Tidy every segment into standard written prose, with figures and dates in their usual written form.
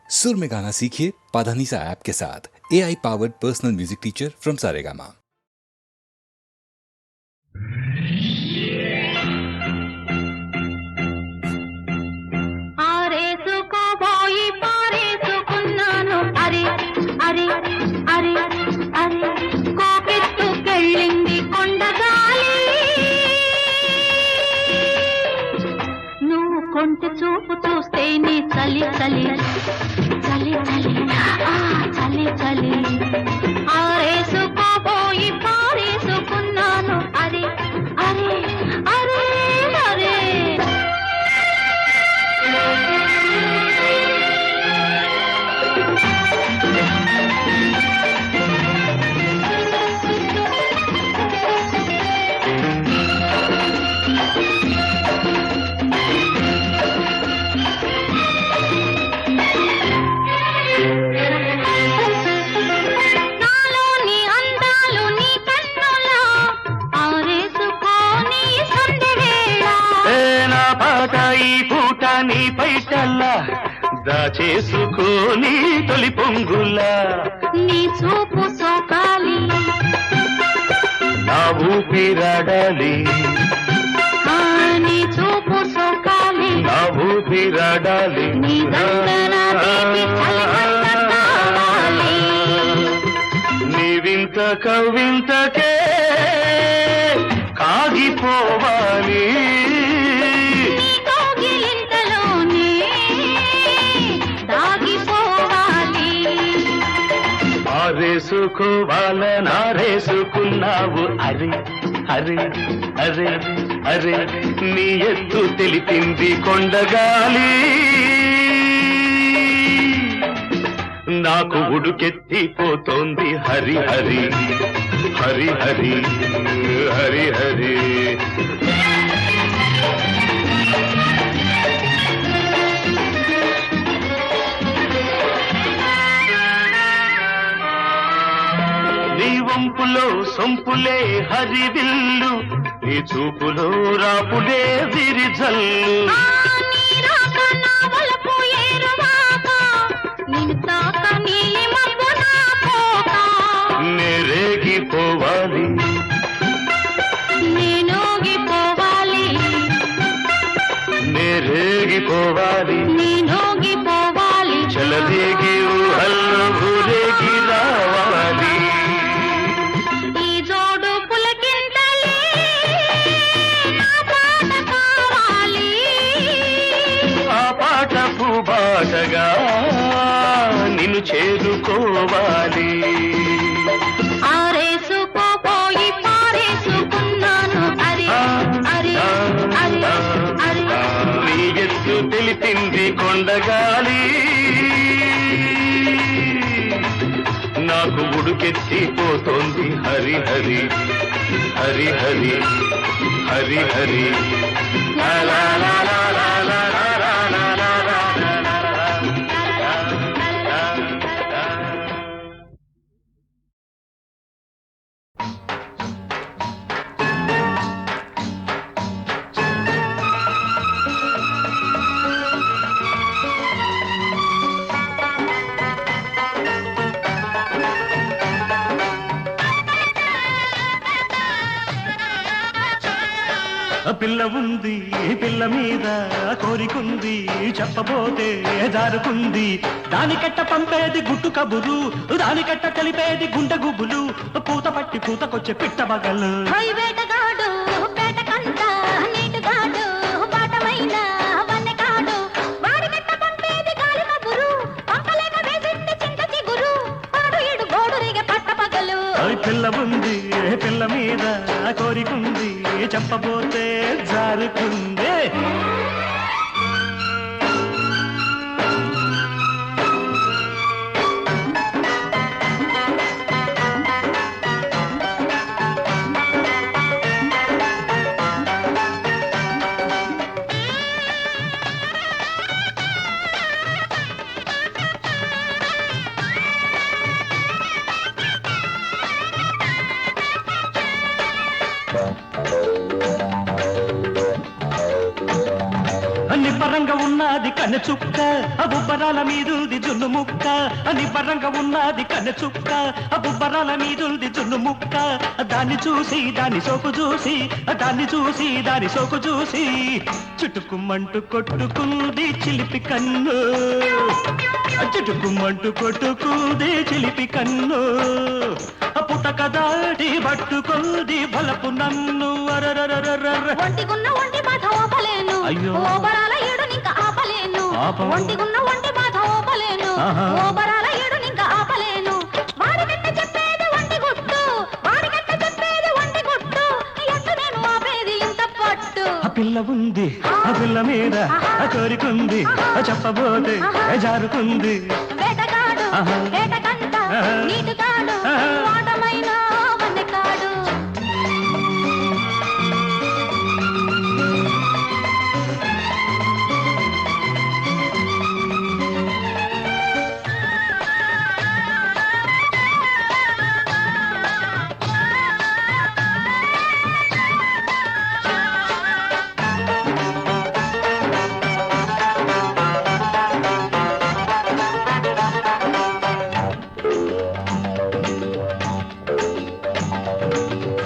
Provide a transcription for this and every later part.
सुर में गाना सीखिए पाधानीसा ऐप के साथ। AI powered personal music teacher from Saregama. కొంటె చూపు చూస్తే నీ చలి చలి చలి చలి ఆ చలి చలి ఆరేసుకోపోయి పారేసుకున్నాను అరే అరే అరే అరే నీ పైటల్లా దాచేసుకోని తొలి పొంగులా నీ చూపు సోకాలి నా ఊపిరాడాలి నీ చూపు సోకాలి నా ఊపిరాడాలి నీ దండన నీ వింత కవింతకే కాగిపోవాలి ఆరేసుకోవాలనారేసుకున్నావు అరే అరే అరే అరే నీ ఎత్తు తెలిపింది కొండగాలి నాకు ఉడుకెత్తిపోతోంది హరి హరి హరి హరి హరి హరి వంపులో సొంపులే హరివిల్లు నీ చూపులో రాపులే విరిజల్లు నేరేగిపోవాలి నేనోగిపోవాలి నేరేగిపోవాలి నేనోగిపోవాలి చలదేగి ఊహల్లో ఊరేగి రావాలి బాటగా నిన్ను చేరుకోవాలి ఆరేసుకోపోయి పారేసుకున్నాను అరే అరే అరే అరే నీ ఎత్తు తెలిపింది కొండగాలి నాకు ఉడుకెత్తిపోతోంది హరి హరి హరి హరి హరి హరి లా లా లా లా లా లా పిల్ల ఉంది పిల్ల మీద కోరికుంది చెప్పబోతే జారుకుంది దానికట్ట పంపేది గుట్టు కబురు దానికట్ట కలిపేది గుండె గుబులు పూత పట్టి పూతకొచ్చే పిట్ట బగలు వేటగాడు పేటకంత నీటుగాడు బాటమైన వన్నెకాడు వాడికట్ట పంపేది గాలి కబురు పంపలేక వేసింది చింత చిగురు పాడు ఏడు గోడురిగే పట్ట పగలు పిల్ల ఉంది పిల్ల మీద కోరికుంది చెప్పబోతే జారుకుంది ఉన్నది కన్నె చుక్క ఆ బుబ్బరాల మీదుంది జున్ను ముక్క నిబ్బరంగా ఉన్నది కన్నె చుక్క ఆ బుబ్బరాల మీదుంది జున్ను ముక్క దాన్ని చూసి దాని సోకు చూసి దాన్ని చూసి దాని సోకు చూసి చుట్టుకుమ్మంటూ కొట్టుకుంది చిలిపి కన్ను చుట్టుకుమ్మంటూ కొట్టుకుంది చిలిపి కన్ను పుటక దాటి పట్టుకుంది బలపు నన్ను ఒంటిగున్న ఒంటి బాధ ఓపలేను అయ్యో. ఓబరాల ఏడు నింక ఆపలేను ఆపవా? ఒంటిగున్న ఒంటి బాధ ఓపలేను ఆహా. ఓబరాల ఏడు నింక ఆపలేను వాడికట్ట చెప్పేది ఒంటి గుట్టు వాడికట్ట చెప్పేది ఒంటి గుట్టు ఎట్టు నేను ఆపేది ఇంత పట్టు ఆ పిల్ల ఉంది ఆ పిల్ల మీద ఆ కోరికుంది చెప్పబోతే జారుకుంది వేటగాడు ఆహా. వేటకంట ఆహా. నీటుగాడు ఆహా. వాటమైన వన్నెకాడు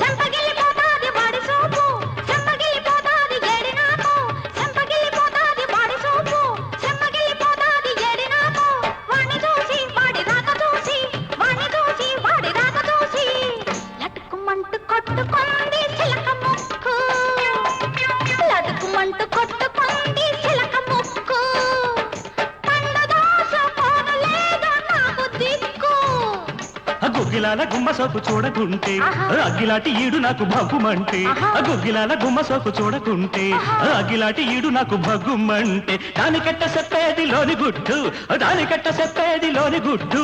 చెంపగిల్లిపోతాది బాడి సోపు చెంపగిల్లిపోతాది ఏడి నాకు చెంపగిల్లిపోతాది బాడి సోపు చెంపగిల్లిపోతాది ఏడి నాకు వాణ్ణి చూసి వాడి రాక చూసి వాణ్ణి చూసి వాడి రాక చూసి లటుకుమంటూ కొట్టుకుంది చిలక ముక్కు లటుకుమంటూ కొట్టుకుంది చిలక ముక్కు పండు దాసుకోను లేదు నాకు దిక్కు గుగ్గిలాల గుమ్మ సోకు చూడకుంటే ఆహా. అగ్గిలాటి ఈడు నాకు భగ్గుమంటే ఆహా. గుగ్గిలాల గుమ్మ సోకు చూడకుంటే అగ్గిలాటి ఈడు నాకు భగ్గుమంటే దానికట్ట చెప్పేది లోని గుట్టు దానికట్ట చెప్పేది లోని గుట్టు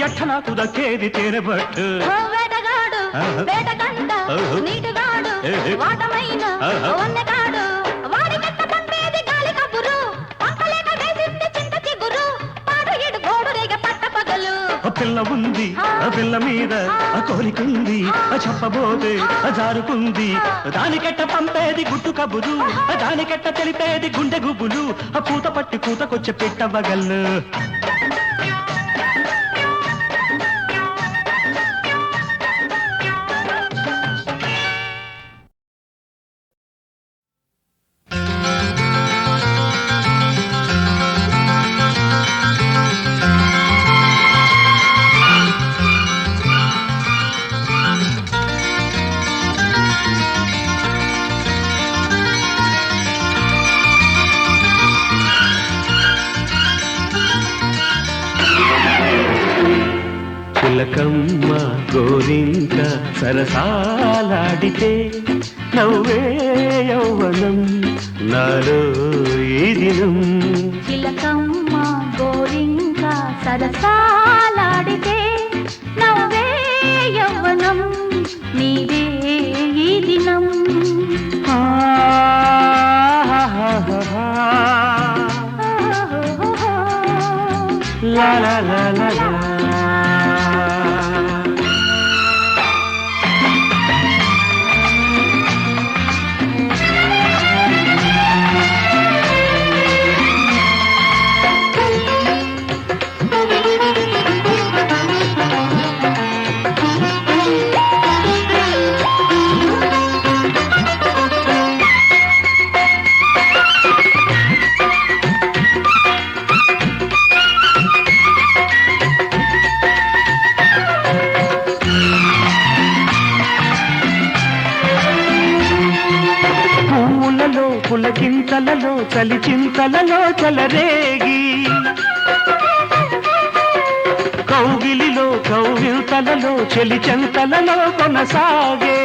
ఎట్ట నాకు దక్కేది తేనెబట్టు వేటగాడు ఆహా. వేటగంట ఆహా. నీటుగాడు ఏహే. వాటమైన ఆహా. వన్నెగాడు వాడి కట్ట పంపేది గాలి కబురు పంపలేక వేసింది చింత చిగురు పాడు ఇడు గోడు రేగ పట్ట పగలు ఆ పిల్ల ఉంది ఆ పిల్ల మీద ఆ కోరికుంది చెప్పబోతే జారుకుంది దానికెట్ట పంపేది గుట్టు కబురు దానికెట్ట తెలిపేది గుండె గుబులు ఆ పూత పట్టి పూతకొచ్చే పెట్టవగల్లు చిలకమ్మ గోరింక సరసాలాడితే నవ్వే యౌవనం నాలో ఈ దినం చిలకమ్మ గోరింక సరసాలాడితే నవ్వే యవ్వనం నీదే ఈ దినం లా లా లా లా లా. పువ్వులలో పులకింతలలో చలి చింతలలో చలరేగి కౌగిలిలో కౌగిల్తలలో చెలి చెంతలలో కొనసాగే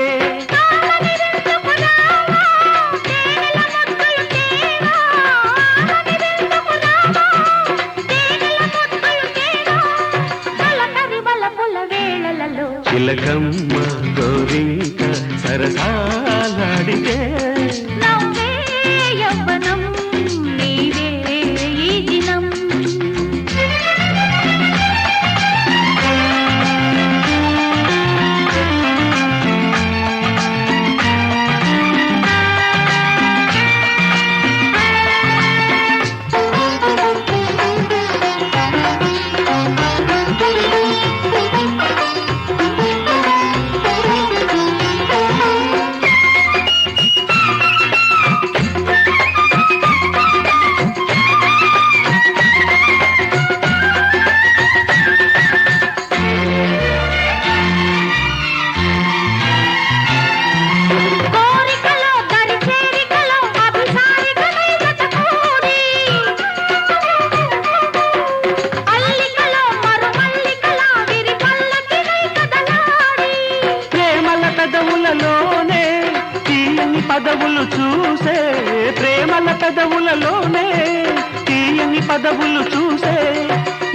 చిలకమ్మ గోరింక సరసాలాడితే నవ్వే యవ్వనం నీవే ఈ దినం పెదవులలోనే తీయని పదవులు చూసే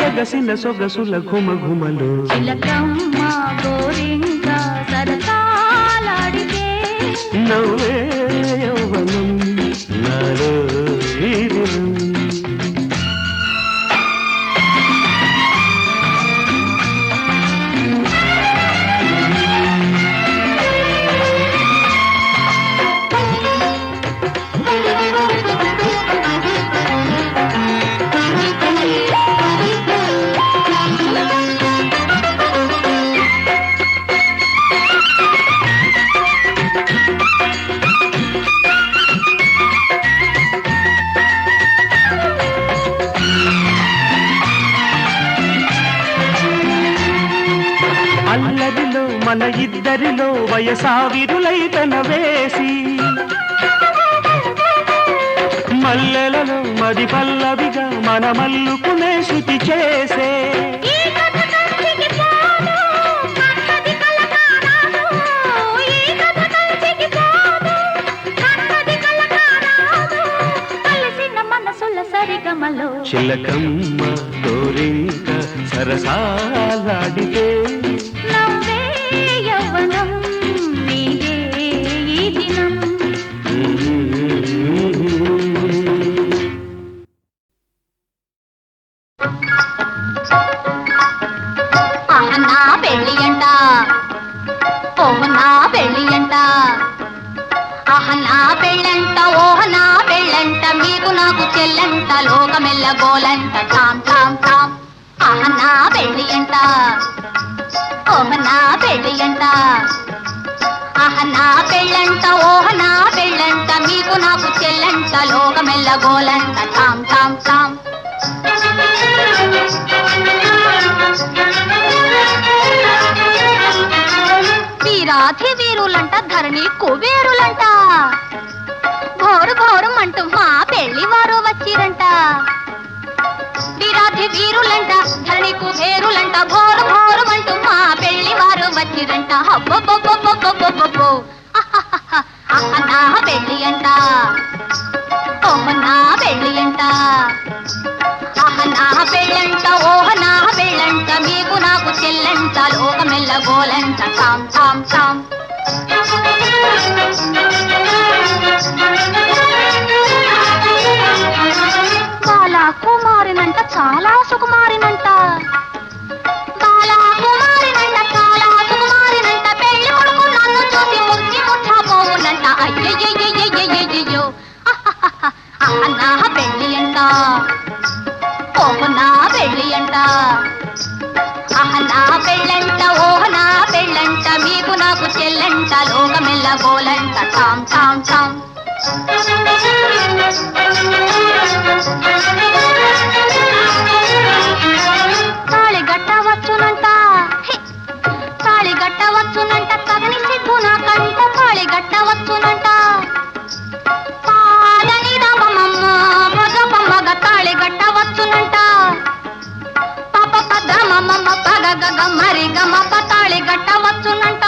ఎగసిన సొగసుల ఘుమఘుమలు చిలకమ్మ గోరింక సరసాలాడితే నవ్వే యౌవనం నాలో ఈ దినం. అల్లరిలో మన ఇద్దరిలో వయసావిరులై పెనవేసి మల్లెలలో మది పల్లవిగా మన మల్లుకునే శృతి చేసే ఈ కథ కంచికి పోదు కన్నది కలకారాదు ఈ కథ కంచికి పోదు కన్నది కలకారాదు కలిసిన మనసుల సరిగమలో చిలకమ్మ గోరింక సరసాలాడితే నవ్వే యవ్వనం నీదే ఈ దినం నా పెళ్ళి అంట ఓహ నా పెళ్ళి అంట నా పెళ్ళంట ఓహ నా పెళ్ళంట మీకు నాకు చెల్లంట లోకమెల్ల గోలంట టామ్ టామ్ టామ్ నా పెళ్ళి అంట ఓహ నా పెళ్ళి అంట నా పెళ్ళంట ఓహ నా పెళ్ళంట మీకు నాకు చెల్లంట లోకమెల్ల గోలంట టామ్ టామ్ టామ్ వీరాధి వీరులంట ధరణి కుబేరులంట ఘోరు ఘోరం అంటూ మా పెళ్లి వారు వచ్చిరంట వీరాధి వీరులంట ధరణి కుబేరులంట ఘోరు ఘోరం అంటూ మా పెళ్లి వారు వచ్చిరంట హబ్బబ్బబ్బబ్బబ్బబ్బబ్బో నా పెళ్లి అంట ఓహ నా పెళ్లి అంట నా పెళ్ళంట ఓహ నా పెళ్ళంట మీకు నాకు చెల్లంట లోకమెల్ల గోలంట టామ్ టామ్ టామ్ బాలా కుమారినంట చాలా సుకుమారినంట బాలా కుమారినంట చాలా సుకుమారినంట పెళ్లి కొడుకు నన్ను చూసి ముచ్చి ముచ్చపోవునంట అయ్యయ్యయ్యయ్యయ్యయ్యో నా పెళ్లి అంట ఓహ నా పెళ్ళి అంట నా పెళ్ళంట ఓహ నా పెళ్ళంట మీకు నాకు చెల్లంట లోకమెల్ల గోలంట టామ్ టామ్ టామ్ తాళి గట్టవచ్చునంట తాళి గట్టవచ్చునంట తగని సిగ్గు నాకంట తాళి గట్టవచ్చునంట పాదని రామమ్మ భజపమ్మగ తాళి గట్టవచ్చునంట పాప పద మమ్మ పగ గగ మరి గమ తాళి గట్టవచ్చునంట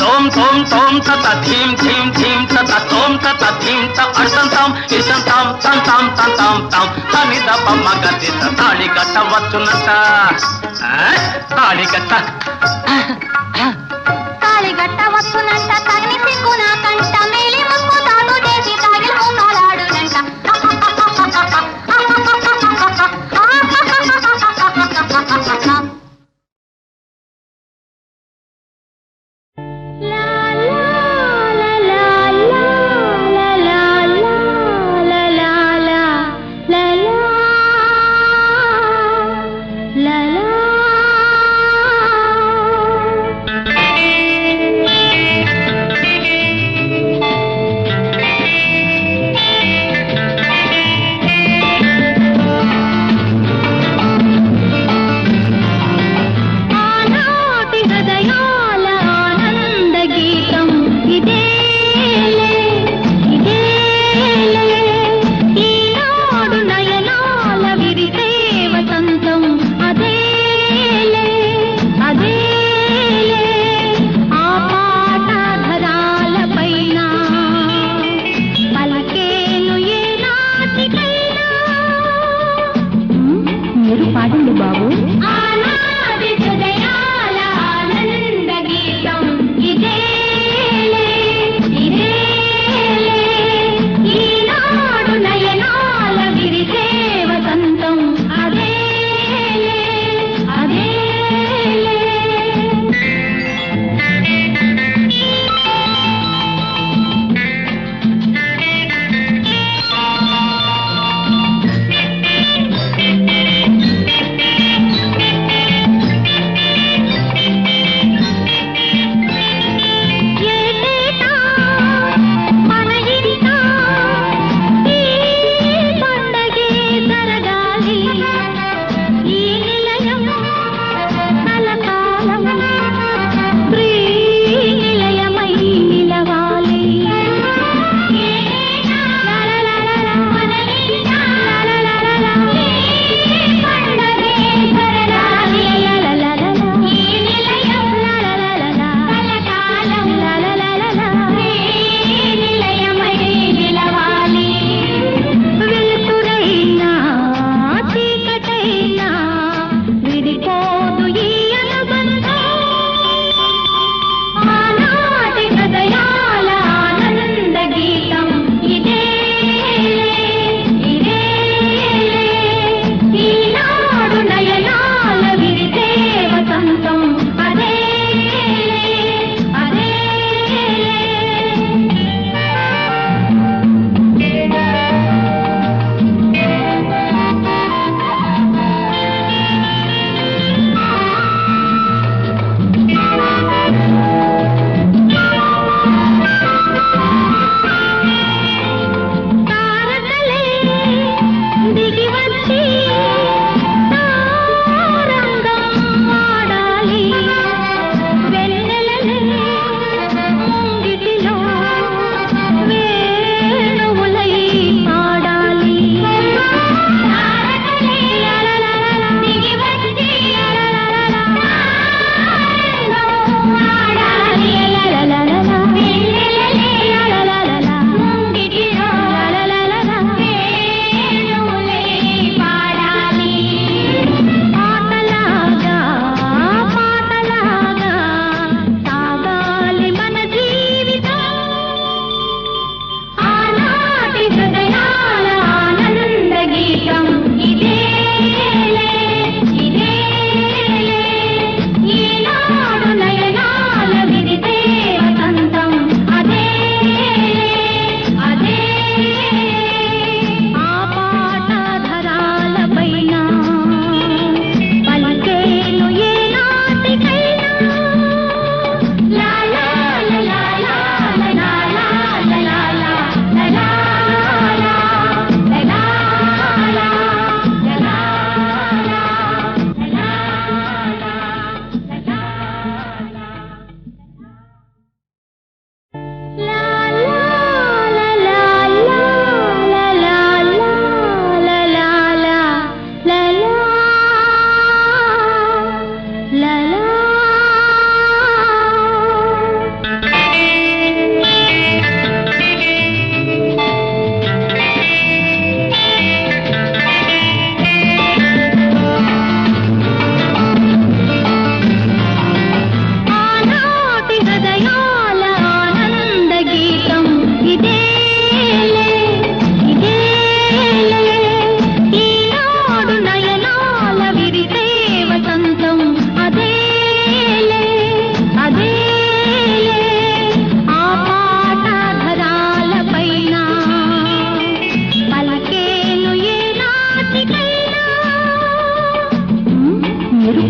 తోం తోం తోం తత ధీం ధీం ధీం తత తోం తత ధీం త అర్థం తాం ఇష్టం తాం తం తాం తం తాం తాం తని దప మగతి తాళి కట్టవచ్చునంట తాళి కట్ట తాళి గట్టవచ్చునంట తగని సిగ్గు నాకంట మేలి ముక్కు తాను చేసి తాగిలి మూలాడునంట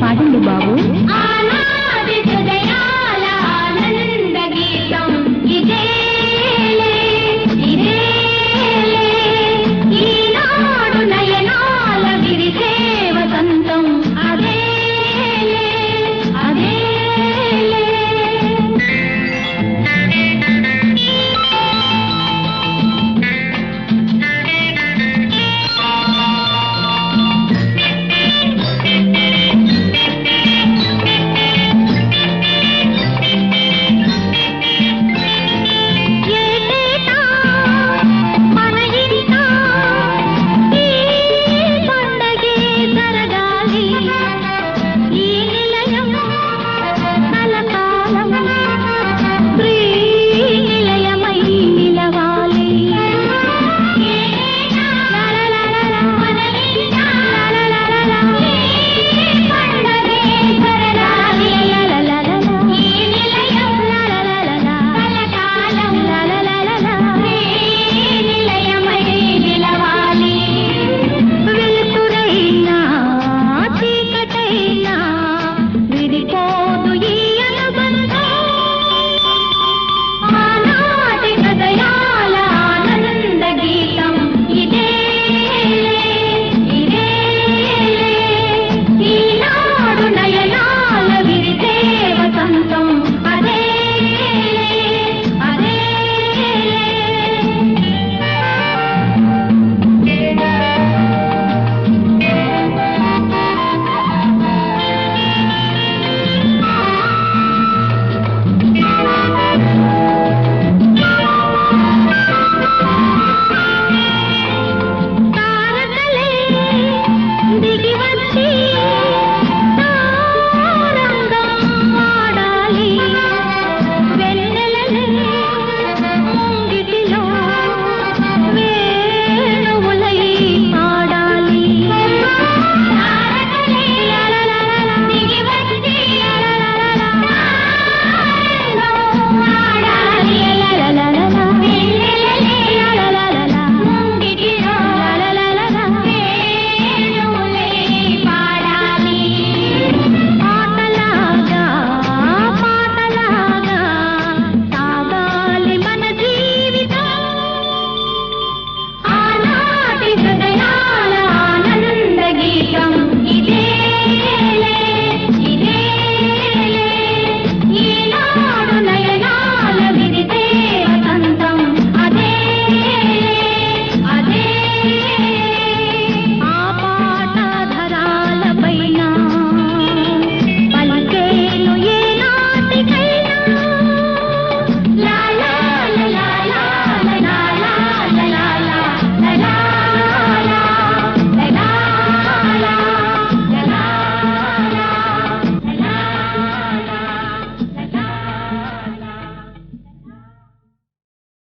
పాడండి బాబు.